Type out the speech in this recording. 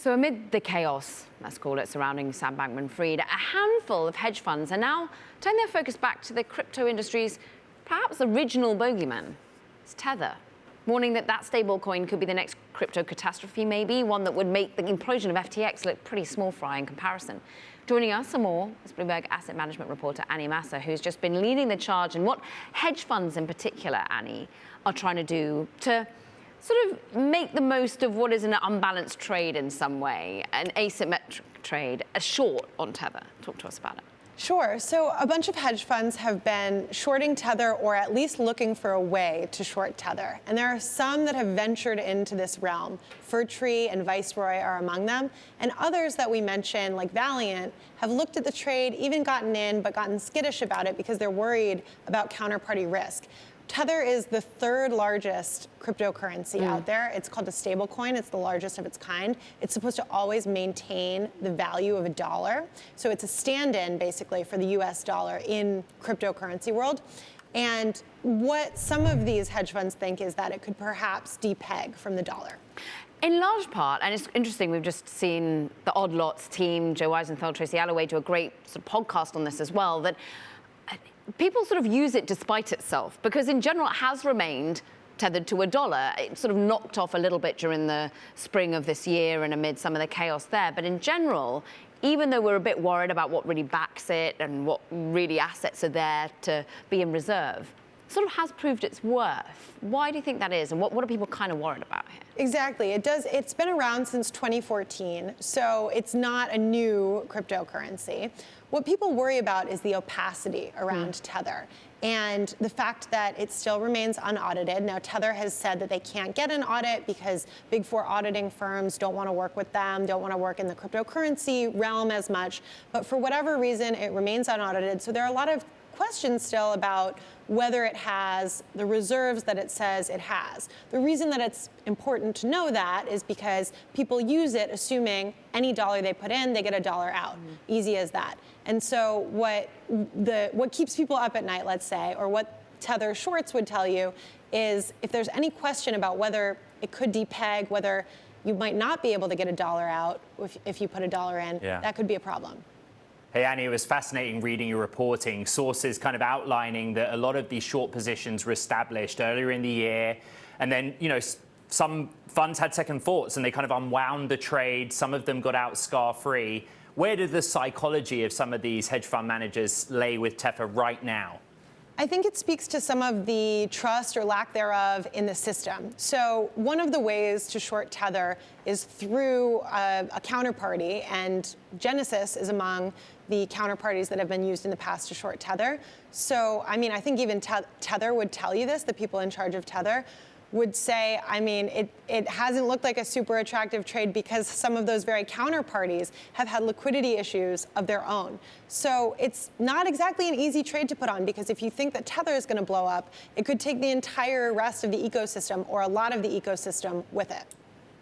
So amid the chaos, let's call it, surrounding Sam Bankman-Fried, a handful of hedge funds are now turning their focus back to the crypto industry's perhaps original bogeyman. It's Tether, warning that stablecoin could be the next crypto catastrophe, maybe one that would make the implosion of FTX look pretty small fry in comparison. Joining us some more is Bloomberg asset management reporter Massa, who's just been leading the charge in what hedge funds in particular, Annie, are trying to do to sort of make the most of what is an unbalanced trade in some way, an asymmetric trade, a short on Tether. Talk to us about it. Sure. So a bunch of hedge funds have been shorting Tether, or at least looking for a way to short Tether. And there are some that have ventured into this realm. Fir Tree and Viceroy are among them. And others that we mentioned, like Valiant, have looked at the trade, even gotten in, but gotten skittish about it because they're worried about counterparty risk. Tether is the third largest cryptocurrency out there. It's called a stablecoin. It's the largest of its kind. It's supposed to always maintain the value of a dollar. So it's a stand-in, basically, for the US dollar in cryptocurrency world. And what some of these hedge funds think is that it could perhaps depeg from the dollar. In large part, and it's interesting, we've just seen the Odd Lots team, Joe Weisenfeld, Tracy Alloway, do a great sort of podcast on this as well, that people sort of use it despite itself, because in general it has remained tethered to a dollar. It sort of knocked off a little bit during the spring of this year and amid some of the chaos there. But in general, even though we're a bit worried about what really backs it and what really assets are there to be in reserve, sort of has proved its worth. Why do you think that is, and what are people kind of worried about here? Exactly. It does. It's been around since 2014, so it's not a new cryptocurrency. What people worry about is the opacity around Tether and the fact that it still remains unaudited. Now, Tether has said that they can't get an audit because Big Four auditing firms don't want to work with them, don't want to work in the cryptocurrency realm as much. But for whatever reason, it remains unaudited. So there are a lot of questions still about whether it has the reserves that it says it has. The reason that it's important to know that is because people use it assuming any dollar they put in, they get a dollar out. Easy as that. And so what keeps people up at night, let's say, or what Tether shorts would tell you is if there's any question about whether it could depeg, whether you might not be able to get a dollar out if you put a dollar in, that could be a problem. Hey, Annie, it was fascinating reading your reporting. Sources kind of outlining that a lot of these short positions were established earlier in the year. And then, some funds had second thoughts and they kind of unwound the trade. Some of them got out scar-free. Where did the psychology of some of these hedge fund managers lay with Tether right now? I think it speaks to some of the trust or lack thereof in the system. So one of the ways to short Tether is through a counterparty, and Genesis is among the counterparties that have been used in the past to short Tether. So, I mean, I think even Tether would tell you this, the people in charge of Tether would say, I mean, it hasn't looked like a super attractive trade because some of those very counterparties have had liquidity issues of their own. So it's not exactly an easy trade to put on, because if you think that Tether is going to blow up, it could take the entire rest of the ecosystem or a lot of the ecosystem with it.